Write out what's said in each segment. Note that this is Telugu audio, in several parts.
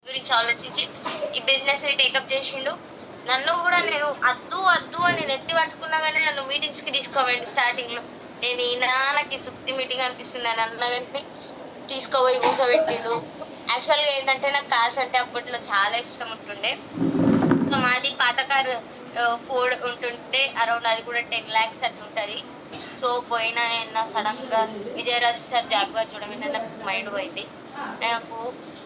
గురించి ఆలోచించి ఈ బిజినెస్ ని టేకప్ చేసిండు. నన్ను కూడా నేను అద్దు అద్దు అని నెత్తి పట్టుకున్నా కానీ నన్ను మీటింగ్స్ కి తీసుకోవండి. స్టార్టింగ్ లో నేను ఈయన నాకు సుత్తి మీటింగ్ అనిపిస్తుంది అని అన్నా కానీ తీసుకోపోయి కూర్చోబెట్టిండు. యాక్చువల్ గా ఏంటంటే నాకు కార్స్ అంటే అప్పట్లో చాలా ఇష్టం ఉంటుండే. సో మాది పాత కారు ఫోర్డ్ ఉంటుంటే అరౌండ్ అది కూడా 10 lakhs అట్లా ఉంటుంది. సో పోయిన సడన్ గా విజయరాజు సార్ జాగ్వార్ చూడగానే నాకు మైండ్ పోయింది. నాకు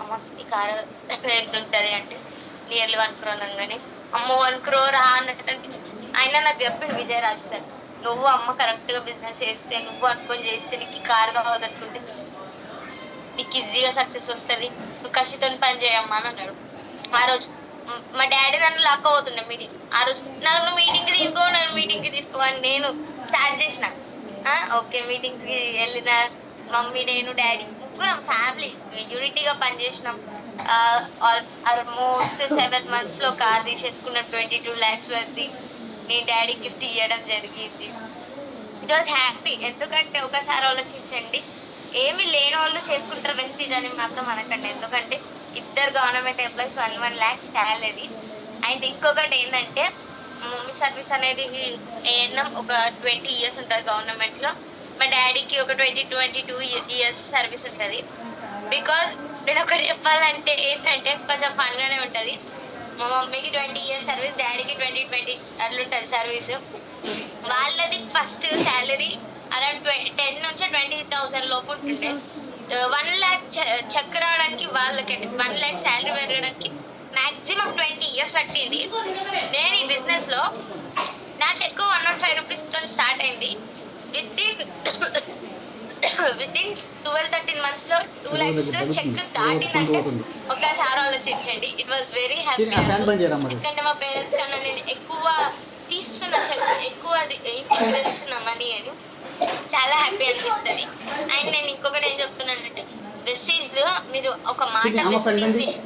అమ్మ ఈ కారు ఎంత ఉంటుంది అంటే నియర్లీ 1 crore అనగానే అమ్మో 1 crore అన్నట్టు అనిపించింది. ఆయన నాకు చెప్పింది విజయరాజు సార్, నువ్వు అమ్మ కరెక్ట్ గా బిజినెస్ చేస్తే నువ్వు అనుకొని చేస్తే నీకు ఈ కారు కావాలనుకుంటే నీకు ఈజీగా సక్సెస్ వస్తుంది, నువ్వు కసితో పని చేయమ్మా అని అన్నాడు. ఆ రోజు మా డాడీ నన్ను లాక్కపోతుండే మీటింగ్. ఆ రోజు నన్ను మీటింగ్ కి తీసుకో, నన్ను మీటింగ్ కి తీసుకోవాలని నేను స్టార్ట్ చేసిన. ఓకే మీటింగ్ కి వెళ్ళిన మమ్మీ నేను డాడీ ముగ్గురం ఫ్యామిలీ యూనిటీగా పనిచేసినాం. ఆల్మోస్ట్ 7 months లో కార్ తీసేసుకున్న 22 lakhs వరకు నేను డాడీ గిఫ్ట్ ఇవ్వడం జరిగింది. It was happy. ఎందుకంటే ఒకసారి ఆలోచించండి, ఏమి లేని వాళ్ళు చేసుకుంటారు వెస్టీజ్ అని మాత్రం అనకండి. ఎందుకంటే ఇద్దరు government employees 1 lakh salary. And ఇంకొకటి ఏంటంటే మమ్మీ సర్వీస్ అనేది ఒక 20 years ఉంటుంది గవర్నమెంట్ లో. మా డాడీకి ఒక 22 years సర్వీస్ ఉంటుంది. బికాస్ నేను ఒకటి చెప్పాలంటే ఏంటంటే కొంచెం ఫన్ గానే ఉంటుంది. మా మమ్మీకి 20 years సర్వీస్, డాడీకి 20 అట్లుంటుంది సర్వీస్. వాళ్ళది ఫస్ట్ శాలరీ అరౌండ్ 10 నుంచి 20,000 లోపు ఉంటుండే. 1 lakh చెక్ రావడానికి వాళ్ళకి 1 lakh శాలరీ పెరగడానికి మాక్సిమం 20 years పట్టింది. నేను ఈ బిజినెస్ లో నా చెక్ 105 rupees తో స్టార్ట్ అయింది. వితిన్ 12-13 months లో 2 lakhs చెక్ దాటిందంటే ఒకసారి ఆలోచించండి. It was very happy. ఎందుకంటే మా పేరెంట్స్ కన్నా నేను ఎక్కువ తీసుకున్న చెక్, ఎక్కువ తీసుకున్న మనీ అని చాలా హ్యాపీ అనిపిస్తుంది. అండ్ నేను ఇంకొకటి ఏం చెప్తున్నానంటే వెస్టీజ్ లో మీరు ఒక మాట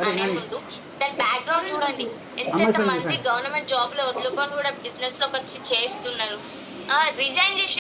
అనే ముందు దాని బ్యాక్గ్రౌండ్ చూడండి. ఎంత మంది గవర్నమెంట్ జాబ్ లో వదులుకొని కూడా బిజినెస్ లోకి వచ్చి చేస్తున్నారు. రిజైన్ చేసి